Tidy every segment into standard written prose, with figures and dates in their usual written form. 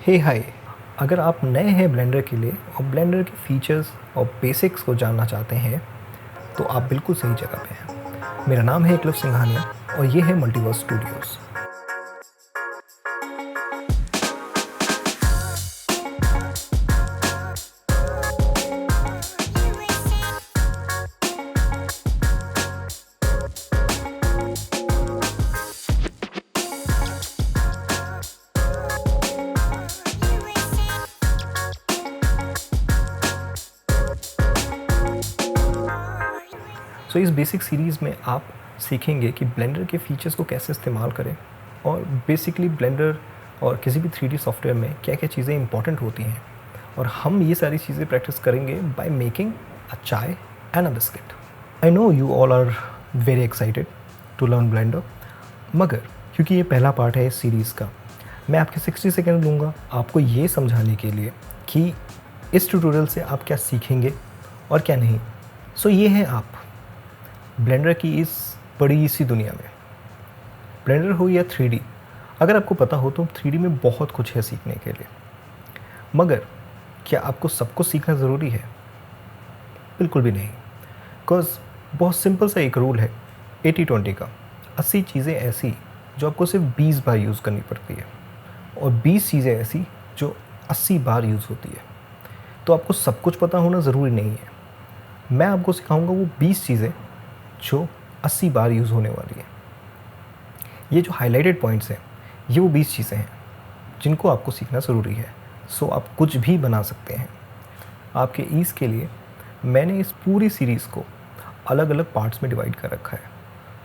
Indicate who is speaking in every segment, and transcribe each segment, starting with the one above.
Speaker 1: हे हाय। अगर आप नए हैं ब्लेंडर के लिए और ब्लेंडर के फीचर्स और बेसिक्स को जानना चाहते हैं तो आप बिल्कुल सही जगह पे हैं। मेरा नाम है एकलव सिंघानिया और ये है मल्टीवर्स स्टूडियोज़। सो इस बेसिक सीरीज़ में आप सीखेंगे कि ब्लेंडर के फीचर्स को कैसे इस्तेमाल करें और बेसिकली ब्लेंडर और किसी भी 3D सॉफ्टवेयर में क्या क्या चीज़ें इंपॉर्टेंट होती हैं, और हम ये सारी चीज़ें प्रैक्टिस करेंगे bye making a chai and a biscuit. I know you all are very excited to learn blender, मगर क्योंकि ये पहला पार्ट है इस सीरीज़ का, मैं आपके 60 सेकेंड लूँगा आपको ये समझाने के लिए कि इस ट्यूटोरियल से आप क्या सीखेंगे और क्या नहीं। सो ये है आप ब्लेंडर की इस बड़ी सी दुनिया में, ब्लेंडर हो या 3D। अगर आपको पता हो तो 3D में बहुत कुछ है सीखने के लिए, मगर क्या आपको सब कुछ सीखना ज़रूरी है? बिल्कुल भी नहीं। बिकॉज बहुत सिंपल सा एक रूल है 80-20 का। 80 चीज़ें ऐसी जो आपको सिर्फ 20 बार यूज़ करनी पड़ती है और 20 चीज़ें ऐसी जो 80 बार यूज़ होती है। तो आपको सब कुछ पता होना ज़रूरी नहीं है। मैं आपको सिखाऊंगा वो 20 चीज़ें जो 80 बार यूज़ होने वाली है। ये जो हाइलाइटेड पॉइंट्स हैं ये वो 20 चीज़ें हैं जिनको आपको सीखना ज़रूरी है। सो आप कुछ भी बना सकते हैं। आपके ईज़ के लिए मैंने इस पूरी सीरीज़ को अलग अलग पार्ट्स में डिवाइड कर रखा है।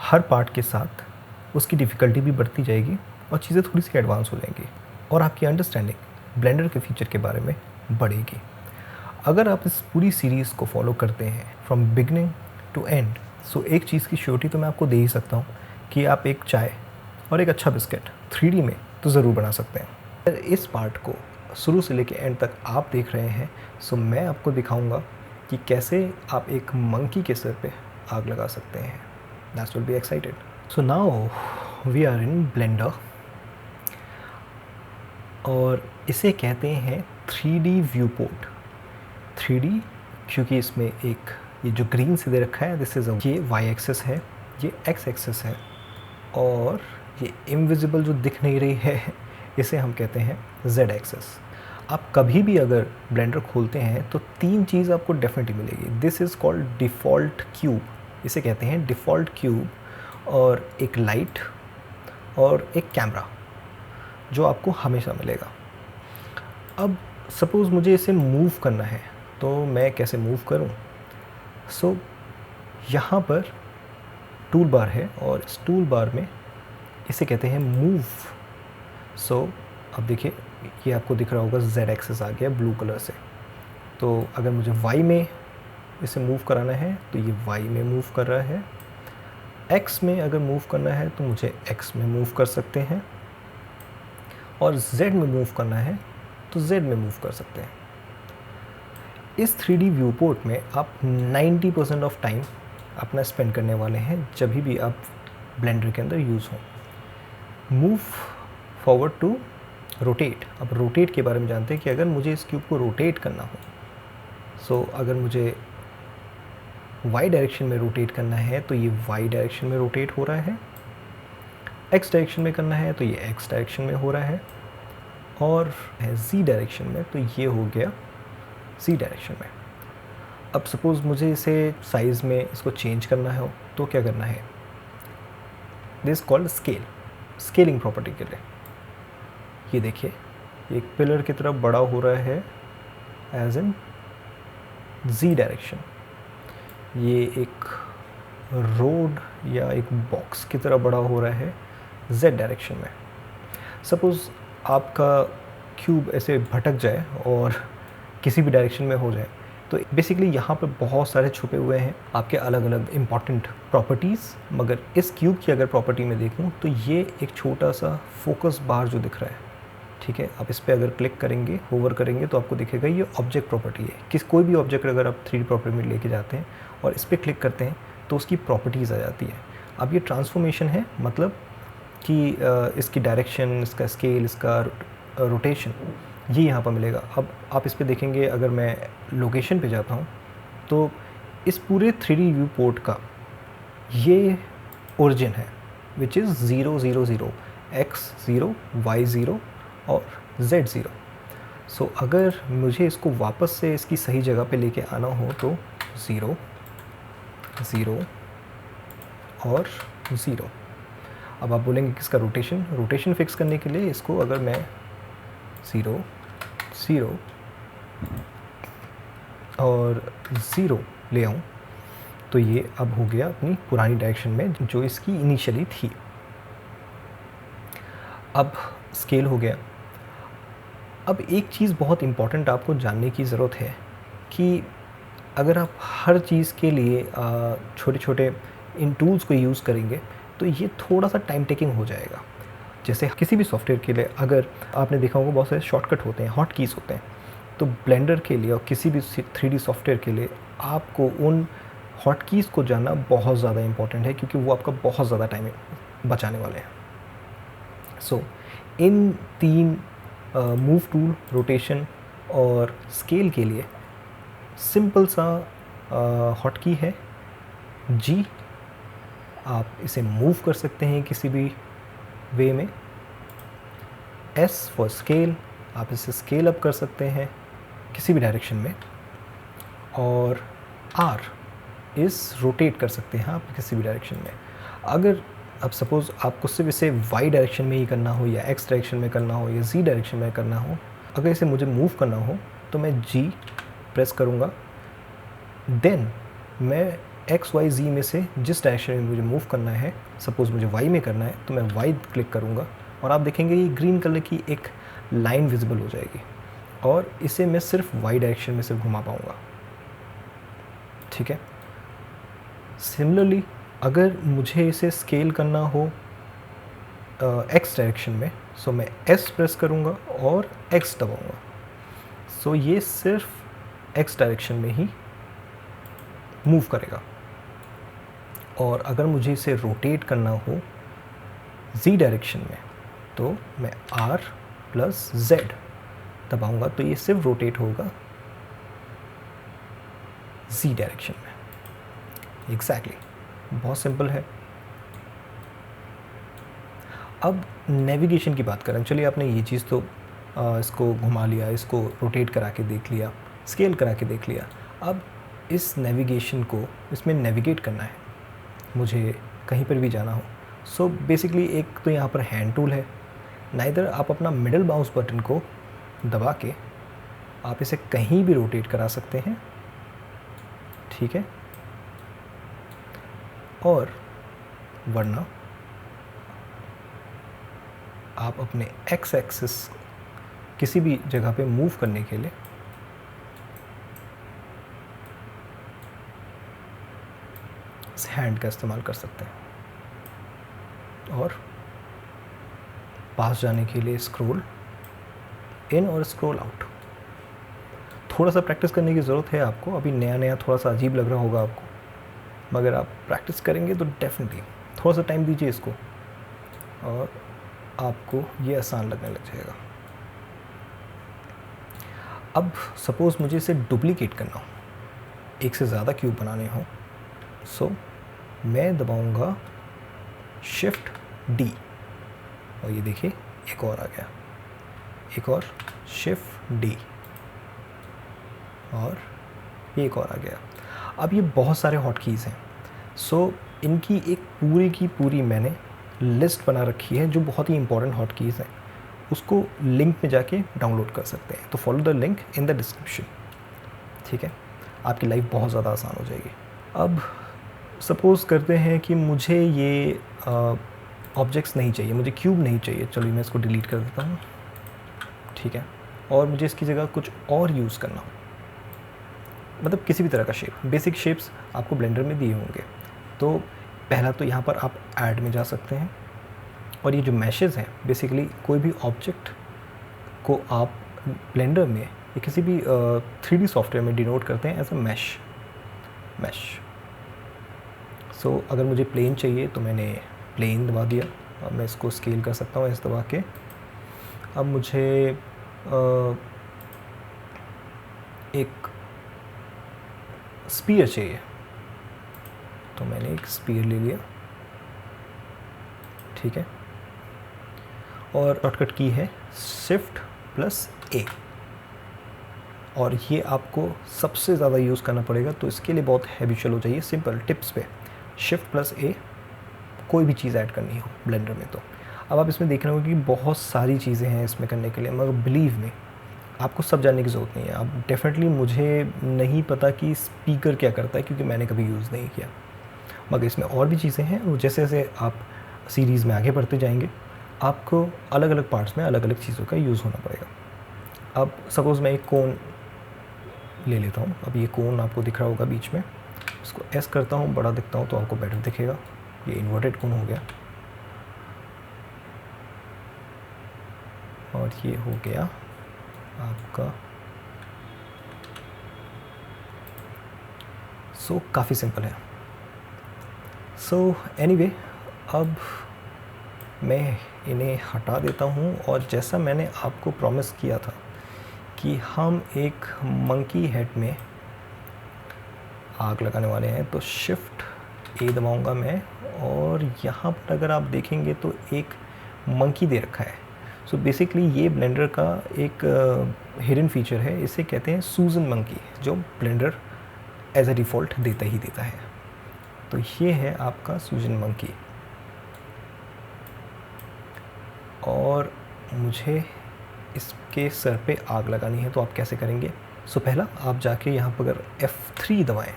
Speaker 1: हर पार्ट के साथ उसकी डिफ़िकल्टी भी बढ़ती जाएगी और चीज़ें थोड़ी सी एडवांस हो जाएंगी और आपकी अंडरस्टैंडिंग ब्लेंडर के फीचर के बारे में बढ़ेगी। अगर आप इस पूरी सीरीज़ को फॉलो करते हैं फ्रॉम बिगनिंग टू एंड, सो एक चीज़ की श्योरिटी तो मैं आपको दे ही सकता हूँ कि आप एक चाय और एक अच्छा बिस्किट 3D में तो ज़रूर बना सकते हैं। अगर इस पार्ट को शुरू से लेकर एंड तक आप देख रहे हैं, सो मैं आपको दिखाऊंगा कि कैसे आप एक मंकी के सिर पे आग लगा सकते हैं। That's will be excited. So now we are in blender और इसे कहते हैं 3D व्यू पोर्ट। 3D क्योंकि इसमें एक ये जो ग्रीन से दे रखा है दिस इज़ ये वाई एक्सेस है, ये एक्स एक्सेस है, और ये इनविजिबल जो दिख नहीं रही है इसे हम कहते हैं जेड एक्सेस। आप कभी भी अगर ब्लेंडर खोलते हैं तो तीन चीज़ आपको डेफिनेटली मिलेगी। This is called default cube, इसे कहते हैं डिफ़ॉल्ट क्यूब, और एक लाइट और एक कैमरा जो आपको हमेशा मिलेगा। अब सपोज़ मुझे इसे मूव करना है तो मैं कैसे मूव करूं? सो यहाँ पर टूल बार है और इस टूल बार में इसे कहते हैं मूव। सो अब देखिए ये आपको दिख रहा होगा जेड एक्सेस आ गया ब्लू कलर से। तो अगर मुझे वाई में इसे मूव कराना है तो ये वाई में मूव कर रहा है। एक्स में अगर मूव करना है तो मुझे एक्स में मूव कर सकते हैं, और जेड में मूव करना है तो जेड में मूव कर सकते हैं। इस 3D व्यू पोर्ट में आप 90% ऑफ टाइम अपना स्पेंड करने वाले हैं जब भी आप ब्लेंडर के अंदर यूज़ हो। Move forward to rotate. अब रोटेट के बारे में जानते हैं कि अगर मुझे इस क्यूब को रोटेट करना हो, सो अगर मुझे वाई डायरेक्शन में रोटेट करना है तो ये वाई डायरेक्शन में रोटेट हो रहा है, एक्स डायरेक्शन में करना है तो ये एक्स डायरेक्शन में हो रहा है, और जी डायरेक्शन में तो ये हो गया सी डायरेक्शन में। अब सपोज़ मुझे इसे साइज़ में इसको चेंज करना है तो क्या करना है? This called scale, scaling property के लिए। ये देखिए एक पिलर की तरफ बड़ा हो रहा है एज इन जी डायरेक्शन, ये एक रोड या एक बॉक्स की तरह बड़ा हो रहा है जेड डायरेक्शन में। सपोज़ आपका क्यूब ऐसे भटक जाए और किसी भी डायरेक्शन में हो जाए तो बेसिकली यहाँ पर बहुत सारे छुपे हुए हैं आपके अलग अलग इम्पॉर्टेंट प्रॉपर्टीज़। मगर इस क्यूब की अगर प्रॉपर्टी में देखूँ तो ये एक छोटा सा फोकस बार जो दिख रहा है, ठीक है, आप इस पर अगर क्लिक करेंगे, होवर करेंगे तो आपको दिखेगा ये ऑब्जेक्ट प्रॉपर्टी है। कोई भी ऑब्जेक्ट अगर आप 3D प्रॉपर्टी में लेके जाते हैं और इस पर क्लिक करते हैं तो उसकी प्रॉपर्टीज़ आ जाती है। अब ये ट्रांसफॉर्मेशन है, मतलब कि इसकी डायरेक्शन, इसका स्केल, इसका रोटेशन ये यहाँ पर मिलेगा। अब आप इस पे देखेंगे, अगर मैं लोकेशन पे जाता हूँ तो इस पूरे 3D व्यू पोर्ट का ये ओरिजिन है विच इज़ 0 0 0, x 0, y 0 और z 0। सो अगर मुझे इसको वापस से इसकी सही जगह पे लेके आना हो तो 0 0 और 0। अब आप बोलेंगे किसका रोटेशन फिक्स करने के लिए इसको अगर मैं 0 0 और 0 ले आऊँ तो ये अब हो गया अपनी पुरानी डायरेक्शन में जो इसकी इनिशियली थी। अब स्केल हो गया। अब एक चीज़ बहुत इम्पॉर्टेंट आपको जानने की ज़रूरत है कि अगर आप हर चीज़ के लिए छोटे छोटे इन टूल्स को यूज़ करेंगे तो ये थोड़ा सा टाइम टेकिंग हो जाएगा। जैसे किसी भी सॉफ्टवेयर के लिए अगर आपने देखा होगा बहुत सारे शॉर्टकट होते हैं, हॉट कीज़ होते हैं, तो ब्लेंडर के लिए और किसी भी 3D सॉफ्टवेयर के लिए आपको उन हॉट कीज़ को जानना बहुत ज़्यादा इम्पॉर्टेंट है क्योंकि वो आपका बहुत ज़्यादा टाइम बचाने वाले हैं। सो इन 3 मूव टूल, रोटेशन और स्केल के लिए सिंपल सा हॉट की है G। आप इसे मूव कर सकते हैं किसी भी वे में। S फॉर स्केल, आप इसे स्केल अप कर सकते हैं किसी भी डायरेक्शन में। और R इस रोटेट कर सकते हैं आप किसी भी डायरेक्शन में। अगर अब सपोज़ आपको सिर्फ इसे y डायरेक्शन में ही करना हो या x डायरेक्शन में करना हो या z डायरेक्शन में करना हो, अगर इसे मुझे मूव करना हो तो मैं G प्रेस करूँगा, देन मैं x y z में से जिस डायरेक्शन में मुझे मूव करना है, सपोज़ मुझे y में करना है तो मैं y क्लिक करूँगा और आप देखेंगे ये ग्रीन कलर की एक लाइन विजिबल हो जाएगी और इसे मैं सिर्फ y डायरेक्शन में सिर्फ घुमा पाऊँगा। ठीक है। सिमिलरली अगर मुझे इसे स्केल करना हो x डायरेक्शन में, सो मैं S प्रेस करूँगा और x दबाऊँगा। सो ये सिर्फ x डायरेक्शन में ही मूव करेगा। और अगर मुझे इसे रोटेट करना हो z डायरेक्शन में तो मैं R प्लस Z दबाऊँगा तो ये सिर्फ रोटेट होगा z डायरेक्शन में। एग्जैक्टली, बहुत सिंपल है। अब नेविगेशन की बात करें, चलिए आपने ये चीज़ तो इसको घुमा लिया, इसको रोटेट करा के देख लिया, स्केल करा के देख लिया। अब इस नेविगेशन को इसमें नेविगेट करना है, मुझे कहीं पर भी जाना हो। सो बेसिकली एक तो यहाँ पर हैंड टूल है, नाइदर आप अपना मिडल माउस बटन को दबा के आप इसे कहीं भी रोटेट करा सकते हैं। ठीक है। और वरना आप अपने x एक्सिस किसी भी जगह पे मूव करने के लिए इस हैंड का इस्तेमाल कर सकते हैं। और पास जाने के लिए स्क्रॉल इन और स्क्रॉल आउट। थोड़ा सा प्रैक्टिस करने की ज़रूरत है आपको, अभी नया नया थोड़ा सा अजीब लग रहा होगा आपको, मगर आप प्रैक्टिस करेंगे तो डेफिनेटली थोड़ा सा टाइम दीजिए इसको और आपको ये आसान लगने लग जाएगा। अब सपोज़ मुझे इसे डुप्लीकेट करना हो, एक से ज़्यादा क्यूब बनाने हो, सो मैं दबाऊंगा शिफ्ट D और ये देखिए एक और आ गया, एक और शिफ्ट D और ये एक और आ गया। अब ये बहुत सारे हॉट कीज़ हैं, सो इनकी एक पूरी की पूरी मैंने लिस्ट बना रखी है जो बहुत ही इंपॉर्टेंट हॉट कीज़ हैं। उसको लिंक में जाके डाउनलोड कर सकते हैं, तो follow the link in the description. ठीक है, आपकी लाइफ बहुत ज़्यादा आसान हो जाएगी। अब सपोज़ करते हैं कि मुझे ये ऑब्जेक्ट्स नहीं चाहिए, मुझे क्यूब नहीं चाहिए, चलिए मैं इसको डिलीट कर देता हूँ। ठीक है, और मुझे इसकी जगह कुछ और यूज़ करना हो, मतलब किसी भी तरह का शेप, बेसिक शेप्स आपको ब्लेंडर में दिए होंगे। तो पहला तो यहाँ पर आप ऐड में जा सकते हैं और ये जो मैशेज़ हैं, बेसिकली कोई भी ऑब्जेक्ट को आप ब्लेंडर में या किसी भी 3D सॉफ्टवेयर में डिनोट करते हैं एज अ मैश। सो अगर मुझे प्लेन चाहिए तो मैंने प्लेन दबा दिया और मैं इसको स्केल कर सकता हूँ ऐसे दबा के। अब मुझे एक स्पीयर चाहिए, तो मैंने एक स्पीयर ले लिया, ठीक है। और शॉर्टकट की है Shift+A, और ये आपको सबसे ज़्यादा यूज़ करना पड़ेगा, तो इसके लिए बहुत हैबिचुअल हो जाइए। सिंपल टिप्स पे Shift+A कोई भी चीज़ ऐड करनी हो ब्लेंडर में। तो अब आप इसमें देख रहे हो कि बहुत सारी चीज़ें हैं इसमें करने के लिए, मगर बिलीव में आपको सब जानने की ज़रूरत नहीं है। अब डेफिनेटली मुझे नहीं पता कि स्पीकर क्या करता है, क्योंकि मैंने कभी यूज़ नहीं किया, मगर इसमें और भी चीज़ें हैं। और जैसे जैसे आप सीरीज़ में आगे बढ़ते जाएंगे, आपको अलग अलग पार्ट्स में अलग अलग चीज़ों का यूज़ होना पड़ेगा। अब सपोज़ मैं एक कोन ले लेता हूँ। अब ये कोन आपको दिख रहा होगा बीच में, इसको एस करता हूँ, बड़ा दिखता हूँ तो आपको बेटर दिखेगा। ये इन्वर्टेड कोन हो गया, और ये हो गया आपका। सो काफ़ी सिंपल है। सो एनीवे, अब मैं इन्हें हटा देता हूँ, और जैसा मैंने आपको प्रॉमिस किया था कि हम एक मंकी हेड में आग लगाने वाले हैं, तो Shift+A दबाऊंगा मैं, और यहाँ पर अगर आप देखेंगे तो एक मंकी दे रखा है। सो बेसिकली ये ब्लेंडर का एक हिडन फीचर है, इसे कहते हैं सूजन मंकी, जो ब्लेंडर एज ए डिफ़ॉल्ट देता ही देता है। तो ये है आपका सूजन मंकी, और मुझे इसके सर पे आग लगानी है। तो आप कैसे करेंगे? सो पहला आप जाके यहाँ पर अगर F3 दबाएं,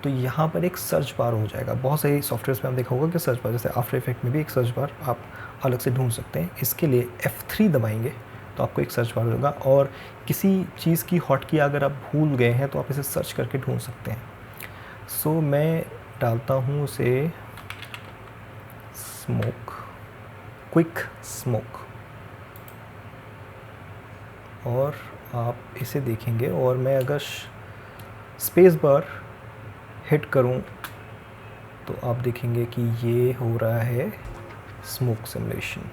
Speaker 1: तो यहाँ पर एक सर्च बार हो जाएगा। बहुत सारी सॉफ्टवेयर्स में आप देखा होगा कि सर्च बार, जैसे आफ्टर इफेक्ट में भी एक सर्च बार आप अलग से ढूंढ सकते हैं। इसके लिए F3 दबाएंगे तो आपको एक सर्च बार होगा, और किसी चीज़ की हॉटकी अगर आप भूल गए हैं तो आप इसे सर्च करके ढूंढ सकते हैं। सो मैं डालता हूँ उसे स्मोक, क्विक स्मोक, और आप इसे देखेंगे। और मैं अगर स्पेस बार हिट करूं तो आप देखेंगे कि ये हो रहा है स्मोक सिमुलेशन।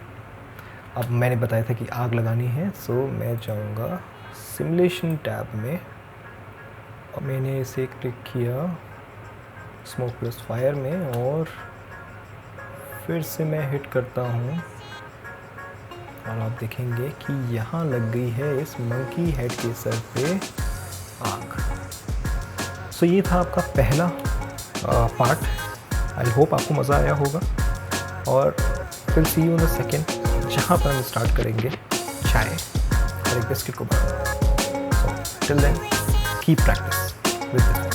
Speaker 1: अब मैंने बताया था कि आग लगानी है, सो मैं जाऊंगा सिमुलेशन टैब में, और मैंने इसे क्लिक किया Smoke+Fire में, और फिर से मैं हिट करता हूँ, और आप देखेंगे कि यहाँ लग गई है इस मंकी हेड के सर पे आग। सो ये था आपका पहला पार्ट। आई होप आपको मज़ा आया होगा, और फिर सी यू इन द सेकेंड, जहाँ पर हम स्टार्ट करेंगे चाय और एक बिस्किट को बनाना। So till then keep practice with this.